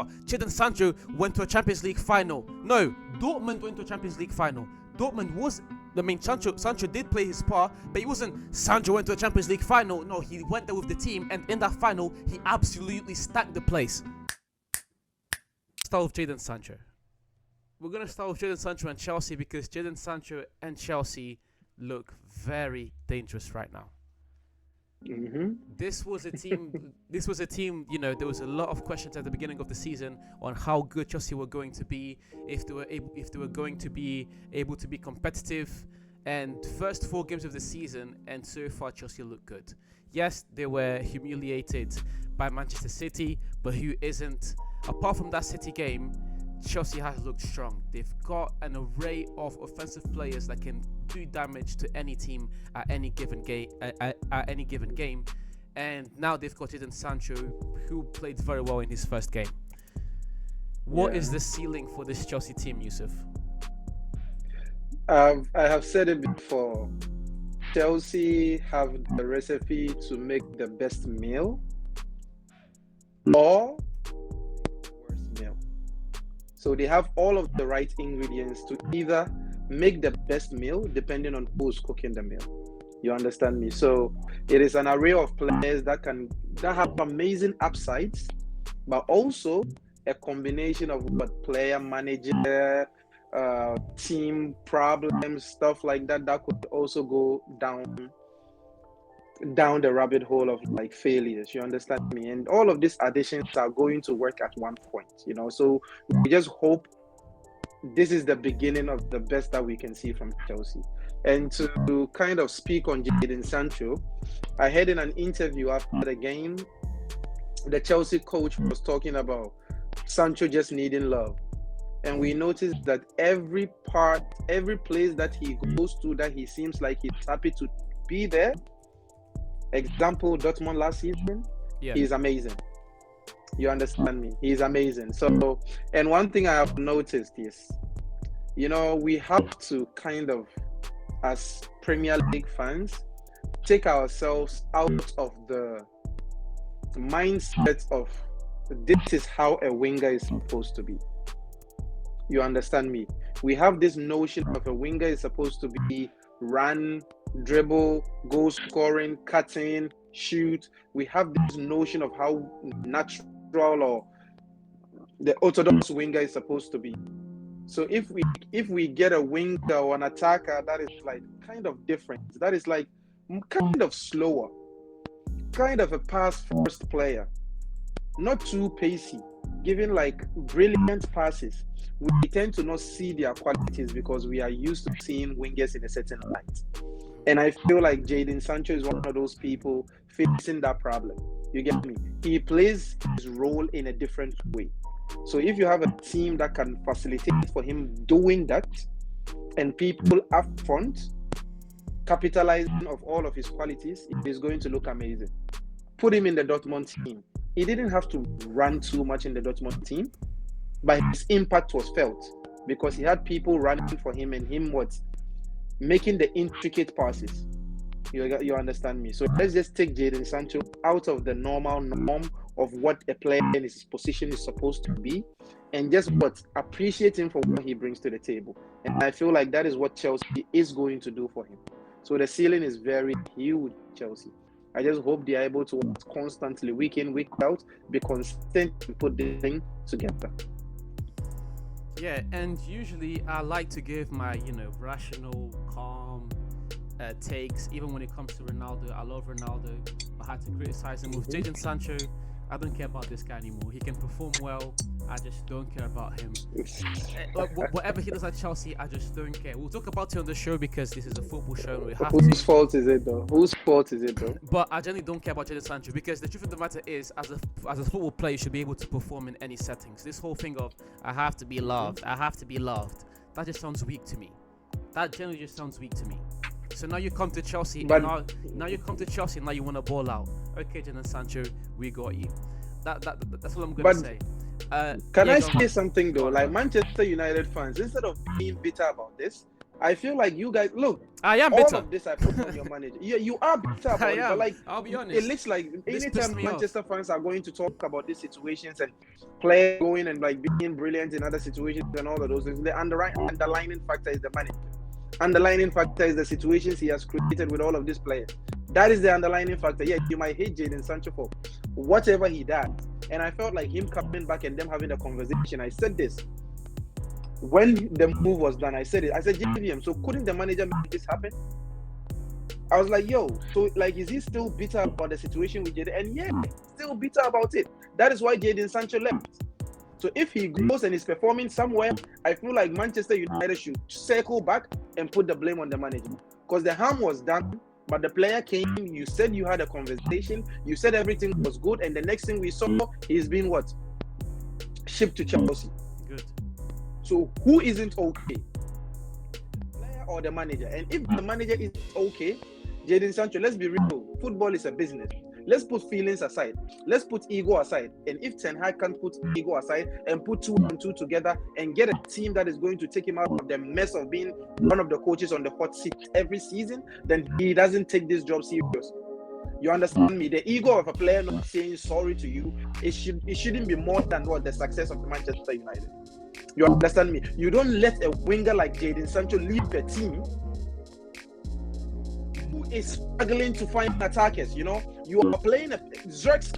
about Jadon Sancho went to a Champions League final. No, Dortmund went to a Champions League final. Sancho did play his part, but it wasn't Sancho went to a Champions League final. No, he went there with the team, and in that final, he absolutely stacked the place. Start with Jadon Sancho. We're going to start with Jadon Sancho and Chelsea because Jadon Sancho and Chelsea look very dangerous right now. Mm-hmm. This was a team, you know, there was a lot of questions at the beginning of the season on how good Chelsea were going to be, if they were going to be able to be competitive. And first 4 games of the season, and so far Chelsea look good. Yes, they were humiliated by Manchester City, but who isn't? Apart from that City game, Chelsea has looked strong. They've got an array of offensive players that can do damage to any team at any given game. And now they've got Jadon Sancho, who played very well in his first game. What is the ceiling for this Chelsea team, Yusuf? I have said it before. Chelsea have the recipe to make the best meal or worst meal. So they have all of the right ingredients to either make the best meal depending on who's cooking the meal. You understand me? So it is an array of players that have amazing upsides, but also a combination of what player manager, team problems, stuff like that could also go down the rabbit hole of like failures. You understand me? And all of these additions are going to work at one point, you know. So we just hope this is the beginning of the best that we can see from Chelsea. And to kind of speak on Jadon Sancho, I heard in an interview after the game, the Chelsea coach was talking about Sancho just needing love. And we noticed that every place that he goes to, that he seems like he's happy to be there. Example, Dortmund last season, he's amazing. You understand me? He's amazing. So, and one thing I have noticed is, you know, we have to kind of, as Premier League fans, take ourselves out of the mindset of this is how a winger is supposed to be. You understand me? We have this notion of a winger is supposed to be run, dribble, goal scoring, cutting, shoot. We have this notion of how natural or the orthodox winger is supposed to be. So if we get a winger or an attacker that is like kind of different, that is like kind of slower, kind of a pass first player, not too pacey, giving like brilliant passes, we tend to not see their qualities because we are used to seeing wingers in a certain light. And I feel like Jadon Sancho is one of those people facing that problem. You get me? He plays his role in a different way. So if you have a team that can facilitate for him doing that, and people up front capitalizing of all of his qualities, it is going to look amazing. Put him in the Dortmund team. He didn't have to run too much in the Dortmund team, but his impact was felt because he had people running for him and him making the intricate passes. You understand me? So let's just take Jadon Sancho out of the normal norm of what a player in his position is supposed to be, and just appreciate him for what he brings to the table. And I feel like that is what Chelsea is going to do for him. So the ceiling is very huge, Chelsea. I just hope they are able to constantly, week in, week out, be consistent and put the thing together. Yeah, and usually I like to give my, rational, calm takes, even when it comes to Ronaldo. I love Ronaldo. I had to criticize him with Jadon Sancho. I don't care about this guy anymore. He can perform well. I just don't care about him. Whatever he does at Chelsea, I just don't care. We'll talk about it on the show because this is a football show. And we have Whose fault is it though? But I generally don't care about Jadon Sancho because the truth of the matter is, as a football player, you should be able to perform in any settings. This whole thing of I have to be loved, that just sounds weak to me. That generally just sounds weak to me. So now you come to Chelsea, and now you come to Chelsea, and now you want to ball out. Okay, Jadon Sancho, we got you. That's what I'm gonna say. Can I say something though? Like Manchester United fans, instead of being bitter about this, I feel like you guys look. I am All bitter. of this I put on your manager. You are bitter about I it, but am. like I'll be it honest. looks like This pissed anytime me off. Manchester fans are going to talk about these situations and players going and like being brilliant in other situations and all of those things, the underlining factor is the manager. Underlining factor is the situations he has created with all of these players. That is the underlining factor. Yeah, you might hate Jadon Sancho for whatever he does. And I felt like him coming back and them having a conversation. I said this. When the move was done, I said it. I said, JVM, so couldn't the manager make this happen? I was like, yo, so like, is he still bitter about the situation with Jadon? And yeah, still bitter about it. That is why Jadon Sancho left. So if he goes and is performing somewhere, I feel like Manchester United should circle back and put the blame on the manager. Because the harm was done, but the player came, you said you had a conversation, you said everything was good, and the next thing we saw, he's been what? Shipped to Chelsea. Good. So who isn't okay? The player or the manager? And if the manager is okay, Jadon Sancho, let's be real. Football is a business. Let's put feelings aside. Let's put ego aside. And if Ten Hag can't put ego aside and put 2 and 2 together and get a team that is going to take him out of the mess of being one of the coaches on the hot seat every season, then he doesn't take this job serious. You understand me? The ego of a player not saying sorry to you, it shouldn't be more than what the success of Manchester United. You understand me? You don't let a winger like Jadon Sancho leave a team who is struggling to find attackers. You know, you are playing a Zerks.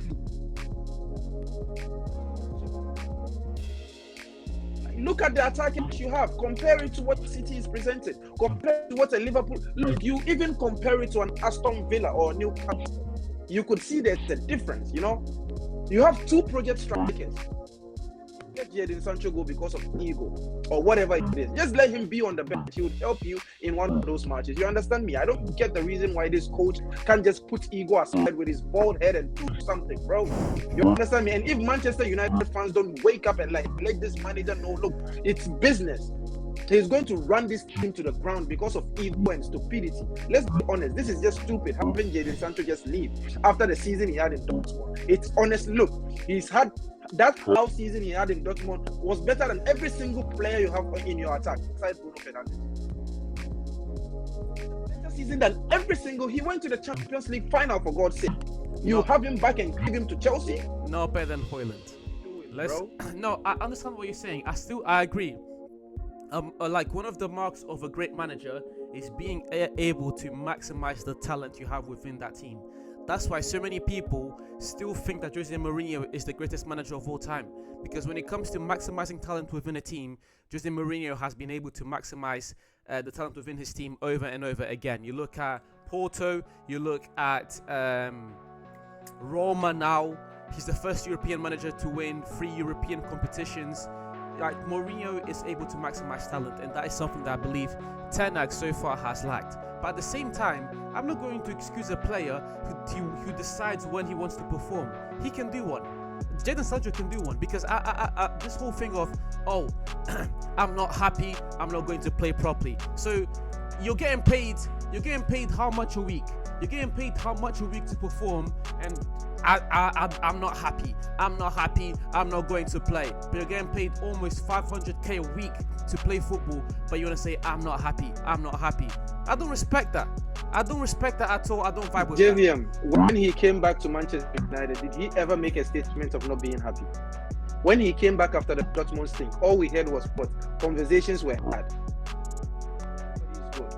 Look at the attackers you have. Compare it to what City is presented. Compare it to what a Liverpool. Look, you even compare it to an Aston Villa or Newcastle. You could see there's a difference. You know, you have 2 project strikers. Let Jadon Sancho go because of ego or whatever it is. Just let him be on the bench. He would help you in one of those matches. You understand me? I don't get the reason why this coach can't just put ego aside with his bald head and do something, bro. You understand me? And if Manchester United fans don't wake up and like let this manager know, look, it's business. He's going to run this team to the ground because of ego and stupidity. Let's be honest. This is just stupid. Having Jadon Sancho just leave after the season he had in Dortmund. It's honest. Look, he's had that half season he had in Dortmund was better than every single player you have in your attack, aside Bruno Fernandes. Better season than every single. He went to the Champions League final for God's sake. You have him back and give him to Chelsea. No better than Højlund. No, I understand what you're saying. I agree. Like one of the marks of a great manager is being able to maximize the talent you have within that team. That's why so many people still think that Jose Mourinho is the greatest manager of all time. Because when it comes to maximizing talent within a team, Jose Mourinho has been able to maximize the talent within his team over and over again. You look at Porto, you look at Roma now. He's the first European manager to win 3 European competitions. Like Mourinho is able to maximize talent, and that is something that I believe Ten Hag so far has lacked. But at the same time, I'm not going to excuse a player who decides when he wants to perform. He can do one. Jadon Sancho can do one, because this whole thing of, oh, I'm not happy, I'm not going to play properly. So you're getting paid how much a week? You're getting paid how much a week to perform, and I'm not happy. I'm not going to play. But you're getting paid almost 500k a week to play football, but you want to say, I'm not happy. I don't respect that. at all. I don't vibe with JVM, when he came back to Manchester United, did he ever make a statement of not being happy? When he came back after the Dortmund thing, all we heard was what? Conversations were had. He's good.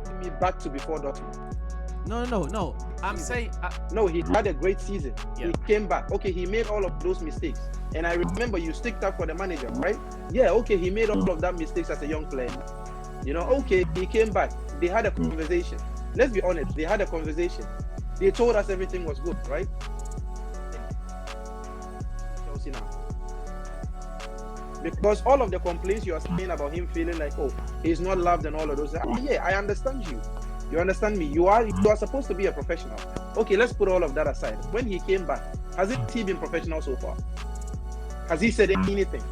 Taking me back to before Dortmund. No. I'm saying... No, he had a great season. Yeah. He came back. Okay, he made all of those mistakes. And I remember you sticked up for the manager, right? Yeah, okay, he made all of that mistakes as a young player. You know, okay, he came back. They had a conversation. Let's be honest, they had a conversation. They told us everything was good, right? Chelsea now. Because all of the complaints you are saying about him feeling like, oh, he's not loved and all of those. Yeah, I understand you. You understand me? You are supposed to be a professional. Okay, let's put all of that aside. When he came back, has he been professional so far? Has he said anything?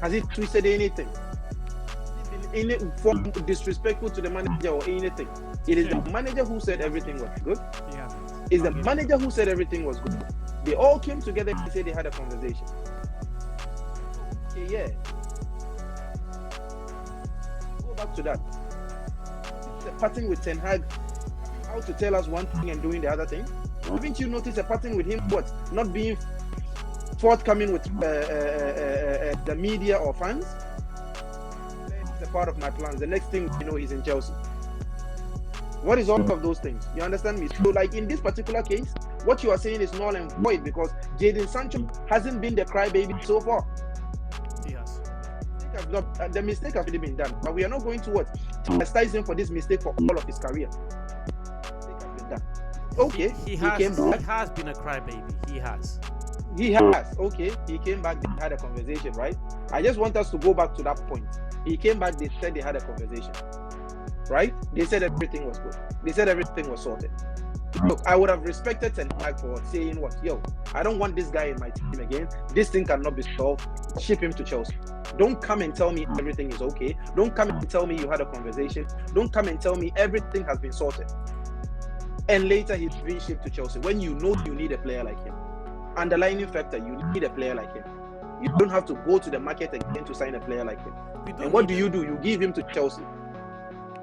Has he twisted anything? Has he been in any form disrespectful to the manager or anything? It is the manager who said everything was good. Yeah. It's the manager who said everything was good. They all came together and said they had a conversation. Okay, yeah. Go back to that. The pattern with Ten Hag, how to tell us one thing and doing the other thing. Haven't you noticed a pattern with him? What? Not being forthcoming with the media or fans? It's a part of my plans. The next thing you know, he's in Chelsea. What is all of those things? You understand me? So, like in this particular case, what you are saying is null and void because Jadon Sancho hasn't been the crybaby so far. He has. The mistake has already been done, but we are not going to what? Chastise him for this mistake for all of his career. The mistake has been done. Okay, He came back. He has been a crybaby. He has. He has. Okay, he came back. They had a conversation, right? I just want us to go back to that point. He came back. They said they had a conversation, right? They said everything was good. They said everything was sorted. Look, I would have respected Ten Hag for saying what? Yo, I don't want this guy in my team again. This thing cannot be solved. Ship him to Chelsea. Don't come and tell me everything is okay. Don't come and tell me you had a conversation. Don't come and tell me everything has been sorted. And later he's being shipped to Chelsea when you know you need a player like him. Underlining factor, you need a player like him. You don't have to go to the market again to sign a player like him. And what do? You give him to Chelsea.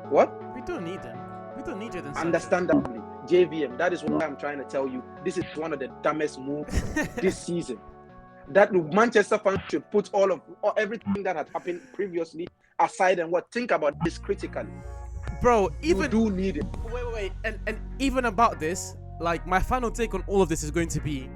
What? We don't need him. We don't need Jadon Sancho. Understandably, JVM. That is what I'm trying to tell you. This is one of the dumbest moves this season. That Manchester fans should put everything that had happened previously aside and think about this critically. Bro, even you do need it. Wait. And even about this, like my final take on all of this is going to be,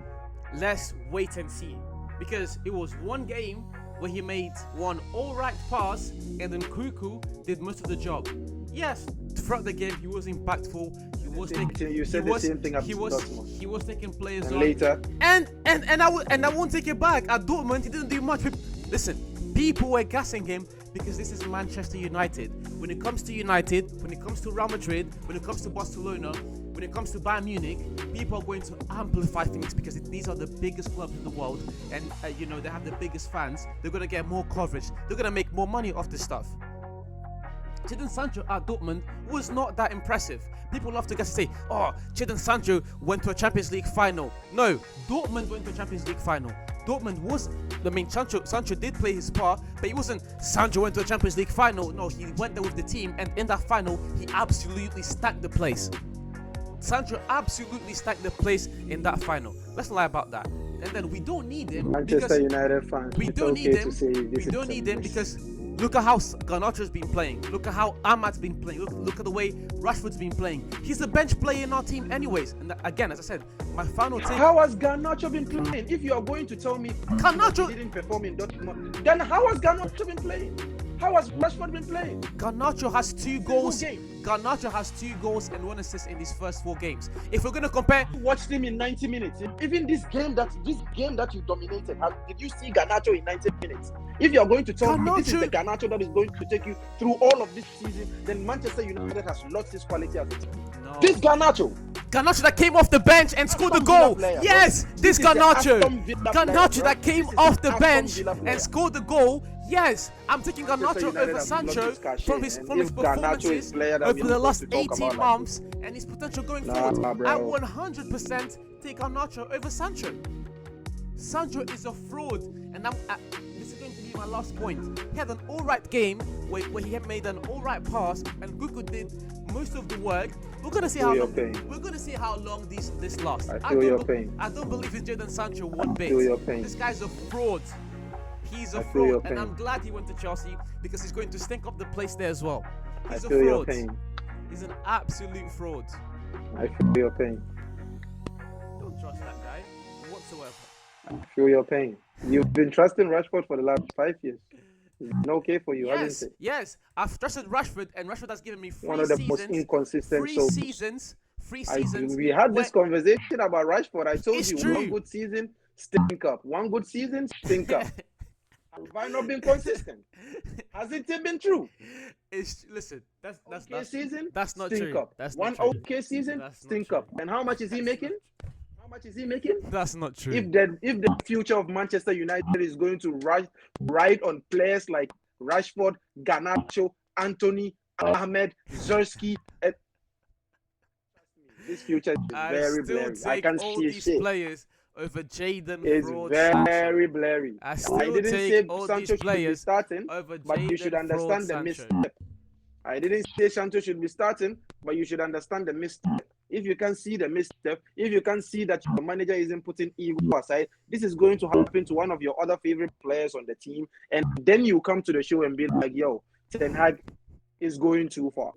let's wait and see. Because it was one game where he made one alright pass and then Cuckoo did most of the job. Yes, throughout the game he was impactful. You said the same thing after Dortmund. He was taking players and on. Later. And I won't take it back. At Dortmund he didn't do much. Listen, people were gassing him because this is Manchester United. When it comes to United, when it comes to Real Madrid, when it comes to Barcelona, when it comes to Bayern Munich, people are going to amplify things because these are the biggest clubs in the world, and they have the biggest fans. They're going to get more coverage. They're going to make more money off this stuff. Jadon Sancho at Dortmund was not that impressive. People love to say, oh, Jadon Sancho went to a Champions League final. No, Dortmund went to a Champions League final. Dortmund was, Sancho did play his part, but it wasn't Sancho went to a Champions League final. No, he went there with the team, and in that final, he absolutely stacked the place. Sancho absolutely stacked the place in that final. Let's lie about that. And then we don't need him. Manchester United fans. We don't need him. We don't need him because look at how Garnacho's been playing. Look at how Ahmad's been playing. Look at the way Rashford's been playing. He's a bench player in our team anyways. And again, as I said, my final take. How has Garnacho been playing? If you are going to tell me Garnacho didn't perform in Dortmund, then how has Garnacho been playing? How has Rashford been playing? Garnacho has 2 goals. Garnacho has 2 goals and 1 assist in his first 4 games. If we're gonna compare, watched him in 90 minutes. Even this game that you dominated, did you see Garnacho in 90 minutes? If you are going to tell me this is the Garnacho that is going to take you through all of this season, then Manchester United has lost its quality as a team. No. This Garnacho that came off the bench and scored the goal. Yes, this Garnacho that came off the bench and scored the goal. Yes, I'm taking Garnacho over Sancho from his performances over the last 18 months and his potential going forward. I 100% take Garnacho over Sancho. Sancho is a fraud, and this is going to be my last point. He had an alright game where he had made an alright pass, and Cuckoo did most of the work. We're gonna see how long. We're gonna see how long this lasts. I feel your pain. I don't believe it's Jadon Sancho one bit. I feel your pain. This guy's a fraud. He's a fraud, and I'm glad he went to Chelsea because he's going to stink up the place there as well. He's a fraud. Your pain. He's an absolute fraud. I feel your pain. Don't trust that guy whatsoever. I feel your pain. You've been trusting Rashford for the last 5 years. It's been okay for you, hasn't it? Yes, I've trusted Rashford, and Rashford has given me 3 one of the most inconsistent seasons. 3 seasons. We had this conversation about Rashford. I told you, true. 1 good season, stink up. 1 good season, stink up. Have I not been consistent? Has it been true? Listen, that's season. That's not stink true. Up. That's one not true. okay season, stink up. And how much is he making? How much is he making? That's not true. If the future of Manchester United is going to ride on players like Rashford, Garnacho, Anthony, Ahmed, Zerski, this future is very blurry. I can't see shit. Players over Jadon. It's very blurry. I didn't say all Sancho these players should be starting, over but you should understand the misstep. I didn't say Sancho should be starting, but you should understand the misstep. If you can see the misstep, if you can see that your manager isn't putting ego aside, this is going to happen to one of your other favorite players on the team. And then you come to the show and be like, yo, Ten Hag is going too far.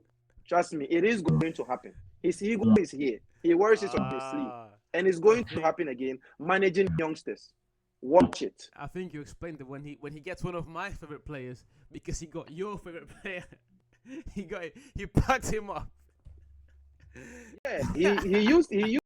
Trust me, it is going to happen. His ego is here. He wears it on his sleeve. And it's going to happen again. Managing youngsters. Watch it. I think you explained it when he gets one of my favorite players because he got your favorite player. he packed him up. Yeah, he used